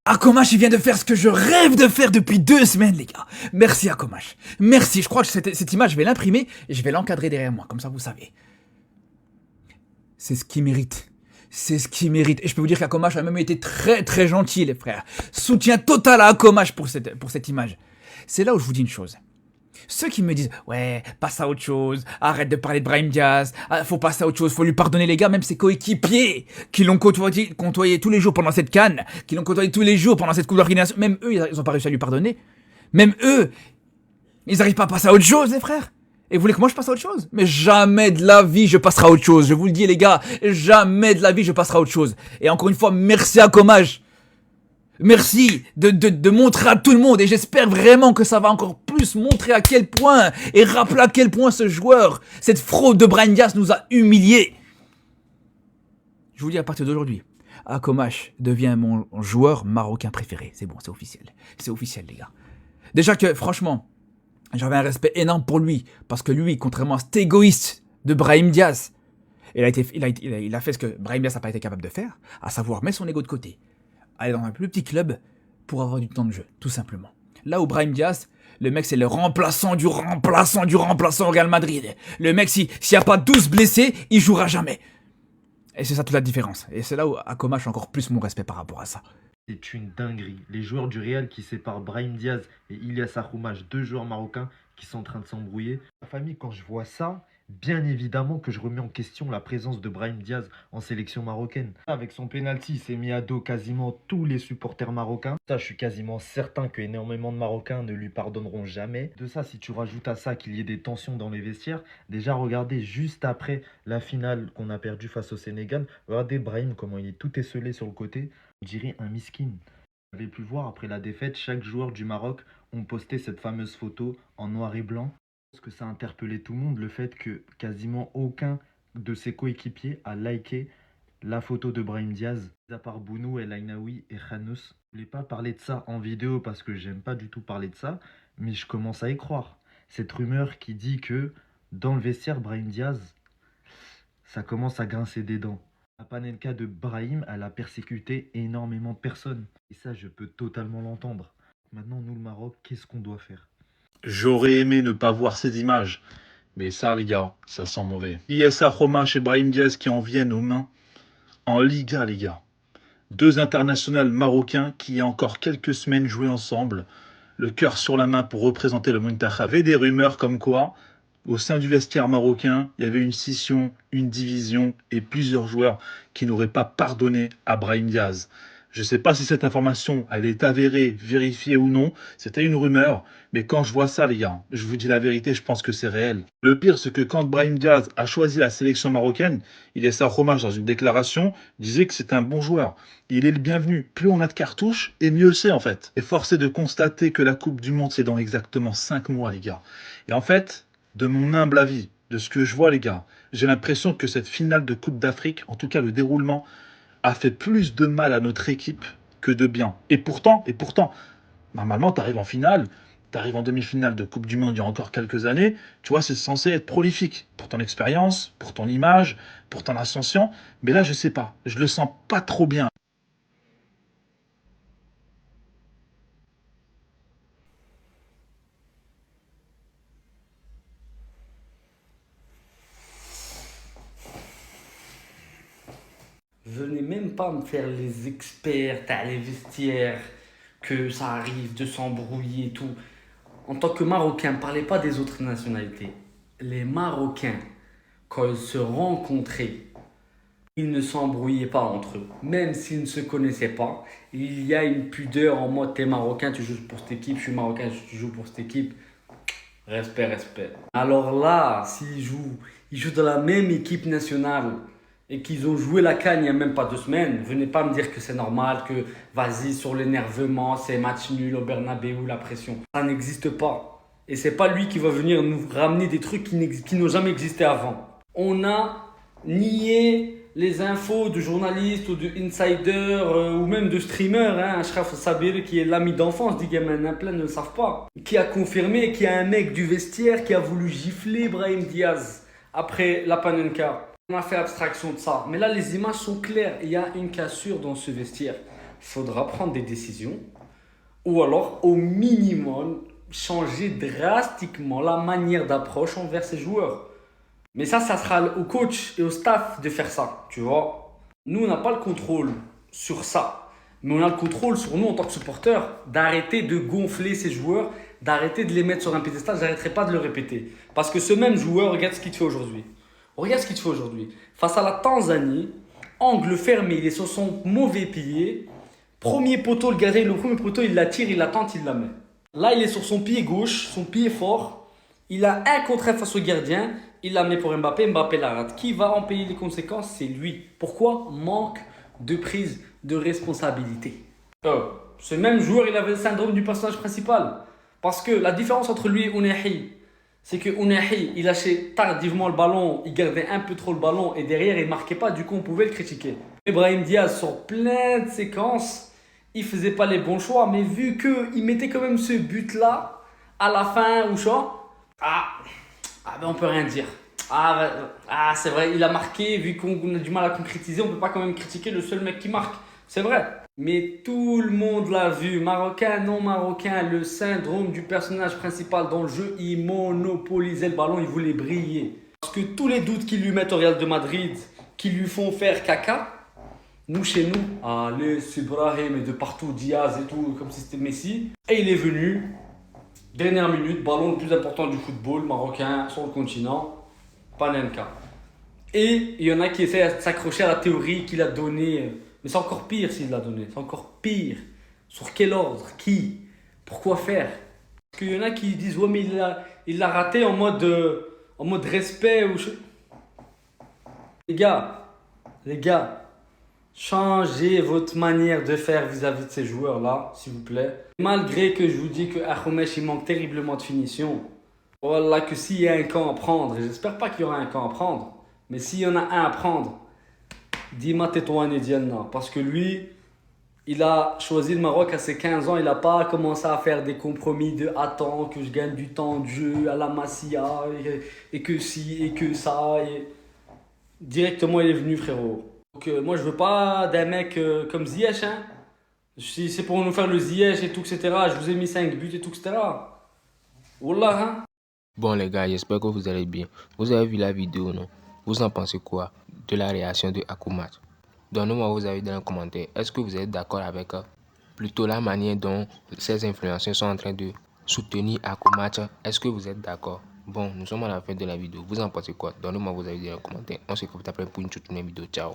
Akomash, il vient de faire ce que je rêve de faire depuis 2 semaines, les gars. Merci, Akomash. Merci. Je crois que cette image, je vais l'imprimer et je vais l'encadrer derrière moi. Comme ça, vous savez. C'est ce qu'il mérite. C'est ce qu'il mérite. Et je peux vous dire qu'Akomash a même été très très gentil, les frères. Soutien total à Akomash pour cette image. C'est là où je vous dis une chose. Ceux qui me disent « Ouais, passe à autre chose, arrête de parler de Brahim Diaz, faut passer à autre chose, faut lui pardonner les gars », même ses coéquipiers qui l'ont côtoyé tous les jours pendant cette CAN, qui l'ont côtoyé tous les jours pendant cette Coupe d'Afrique des Nations, même eux, ils ont pas réussi à lui pardonner. Même eux, ils n'arrivent pas à passer à autre chose, les frères. Et vous voulez que moi je passe à autre chose? Mais jamais de la vie je passerai à autre chose, je vous le dis les gars, jamais de la vie je passerai à autre chose. Et encore une fois, merci à Akomash. Merci de montrer à tout le monde et j'espère vraiment que ça va encore plus montrer à quel point et rappeler à quel point ce joueur, cette fraude de Brahim Diaz nous a humiliés. Je vous dis à partir d'aujourd'hui, Akomash devient mon joueur marocain préféré. C'est bon, c'est officiel. C'est officiel les gars. Déjà que franchement, j'avais un respect énorme pour lui parce que lui, contrairement à cet égoïste de Brahim Diaz, il a fait ce que Brahim Diaz n'a pas été capable de faire, à savoir mettre son ego de côté. Aller dans un plus petit club pour avoir du temps de jeu, tout simplement. Là où Brahim Diaz, le mec c'est le remplaçant du remplaçant au Real Madrid. Le mec, s'il n'y a pas 12 blessés, il jouera jamais. Et c'est ça toute la différence. Et c'est là où Akomash a encore plus mon respect par rapport à ça. C'est une dinguerie. Les joueurs du Real qui séparent Brahim Diaz et Ilyas Akhoumash, 2 joueurs marocains qui sont en train de s'embrouiller. La famille, quand je vois ça, bien évidemment que je remets en question la présence de Brahim Diaz en sélection marocaine. Avec son penalty, il s'est mis à dos quasiment tous les supporters marocains. Ça, je suis quasiment certain que énormément de Marocains ne lui pardonneront jamais. De ça, si tu rajoutes à ça qu'il y ait des tensions dans les vestiaires, déjà regardez juste après la finale qu'on a perdue face au Sénégal, regardez Brahim comment il est tout esselé sur le côté. On dirait un miskin. Vous avez pu voir après la défaite, chaque joueur du Maroc ont posté cette fameuse photo en noir et blanc. Je pense que ça a interpellé tout le monde, le fait que quasiment aucun de ses coéquipiers a liké la photo de Brahim Diaz, à part Bounou, El Ainaoui et Khanous. Je voulais pas parler de ça en vidéo parce que j'aime pas du tout parler de ça, mais je commence à y croire. Cette rumeur qui dit que dans le vestiaire, Brahim Diaz, ça commence à grincer des dents. La Panenka de Brahim, elle a persécuté énormément de personnes. Et ça, je peux totalement l'entendre. Maintenant, nous, le Maroc, qu'est-ce qu'on doit faire? J'aurais aimé ne pas voir ces images, mais ça, les gars, ça sent mauvais. Ilyas Akhoumash et Brahim Diaz qui en viennent aux mains en Liga, les gars. 2 internationaux marocains qui, il y a encore quelques semaines, jouaient ensemble, le cœur sur la main pour représenter le Muntakhab. Il y avait des rumeurs comme quoi, au sein du vestiaire marocain, il y avait une scission, une division et plusieurs joueurs qui n'auraient pas pardonné à Brahim Diaz. Je ne sais pas si cette information, elle est avérée, vérifiée ou non. C'était une rumeur. Mais quand je vois ça, les gars, je vous dis la vérité, je pense que c'est réel. Le pire, c'est que quand Brahim Diaz a choisi la sélection marocaine, il laissait un hommage dans une déclaration, disait que c'est un bon joueur. Il est le bienvenu. Plus on a de cartouches, et mieux c'est en fait. Et force est de constater que la Coupe du Monde, c'est dans exactement 5 mois, les gars. Et en fait, de mon humble avis, de ce que je vois, les gars, j'ai l'impression que cette finale de Coupe d'Afrique, en tout cas le déroulement, a fait plus de mal à notre équipe que de bien. Et pourtant, normalement, tu arrives en finale, tu arrives en demi-finale de Coupe du Monde il y a encore quelques années, tu vois, c'est censé être prolifique pour ton expérience, pour ton image, pour ton ascension. Mais là, je sais pas, je le sens pas trop bien. Venez même pas me faire les experts, t'as les vestiaires, que ça arrive de s'embrouiller et tout. En tant que Marocain, parlez pas des autres nationalités. Les Marocains, quand ils se rencontraient, ils ne s'embrouillaient pas entre eux. Même s'ils ne se connaissaient pas, il y a une pudeur en mode t'es Marocain, tu joues pour cette équipe, je suis Marocain, tu joues pour cette équipe. Respect, respect. Alors là, ils jouent dans la même équipe nationale et qu'ils ont joué la CAN il n'y a même pas 2 semaines, venez pas me dire que c'est normal, que vas-y sur l'énervement, c'est match nul au Bernabéu, la pression. Ça n'existe pas. Et c'est pas lui qui va venir nous ramener des trucs qui n'ont jamais existé avant. On a nié les infos de journalistes ou de insiders ou même de streamers. Ashraf Sabir qui est l'ami d'enfance, dit gamin, plein ne le savent pas. Qui a confirmé qu'il y a un mec du vestiaire qui a voulu gifler Brahim Diaz après la Panenka. On a fait abstraction de ça. Mais là, les images sont claires. Il y a une cassure dans ce vestiaire. faudra prendre des décisions ou alors au minimum changer drastiquement la manière d'approche envers ses joueurs. Mais ça sera au coach et au staff de faire ça, tu vois. Nous, on n'a pas le contrôle sur ça. Mais on a le contrôle sur nous en tant que supporters d'arrêter de gonfler ces joueurs, d'arrêter de les mettre sur un piédestal. J'arrêterai pas de le répéter. Parce que ce même joueur, regarde ce qu'il te fait aujourd'hui. Regarde ce qu'il te fait aujourd'hui. Face à la Tanzanie, angle fermé, il est sur son mauvais pied. Premier poteau, le gardien, le premier poteau, il la tire, il la tente, il la met. Là, il est sur son pied gauche, son pied fort. Il a un contre un face au gardien. Il la met pour Mbappé, Mbappé la rate. Qui va en payer les conséquences? C'est lui. Pourquoi? Manque de prise de responsabilité. Ce même joueur, il avait le syndrome du personnage principal. Parce que la différence entre lui et Ounahi, c'est que Ounahi, il lâchait tardivement le ballon, il gardait un peu trop le ballon et derrière, il ne marquait pas, du coup, on pouvait le critiquer. Brahim Diaz, sur plein de séquences, il ne faisait pas les bons choix, mais vu qu'il mettait quand même ce but-là, à la fin, ou ça, ben on peut rien dire. C'est vrai, il a marqué, vu qu'on a du mal à concrétiser, on peut pas quand même critiquer le seul mec qui marque. C'est vrai. Mais tout le monde l'a vu, marocain, non marocain, le syndrome du personnage principal dans le jeu, il monopolisait le ballon, il voulait briller. Parce que tous les doutes qu'ils lui mettent au Real de Madrid, qui lui font faire caca, nous chez nous, allez, c'est Brahim et de partout, Diaz et tout, comme si c'était Messi. Et il est venu, dernière minute, ballon le plus important du football marocain sur le continent, Panenka. Et il y en a qui essaient de s'accrocher à la théorie qu'il a donnée. Mais c'est encore pire s'il l'a donné. C'est encore pire. Sur quel ordre? Qui? Pourquoi faire? Parce qu'il y en a qui disent ouais mais il l'a raté en mode respect ou Les gars, changez votre manière de faire vis-à-vis de ces joueurs-là, s'il vous plaît. Malgré que je vous dis que Akhomesh, il manque terriblement de finition. Voilà que s'il y a un camp à prendre, et j'espère pas qu'il y aura un camp à prendre, mais s'il y en a un à prendre, Dima Tetouane Diana. Parce que lui, il a choisi le Maroc à ses 15 ans, il n'a pas commencé à faire des compromis de attends que je gagne du temps de jeu à la Masia, et que si, et que ça. Et... Directement, il est venu, frérot. Donc moi, je veux pas d'un mec comme Ziyech. Hein. Si c'est pour nous faire le Ziyech et tout, etc., je vous ai mis 5 buts et tout, etc. Wallah, hein. Bon les gars, j'espère que vous allez bien. Vous avez vu la vidéo, non? Vous en pensez quoi de la réaction de Akhomat? Donnez-moi vos avis dans les commentaires. Est-ce que vous êtes d'accord avec plutôt la manière dont ces influenceurs sont en train de soutenir Akhomat? Est-ce que vous êtes d'accord? Bon, nous sommes à la fin de la vidéo. Vous en pensez quoi? Donnez-moi vos avis dans les commentaires. On se retrouve après pour une toute nouvelle vidéo. Ciao.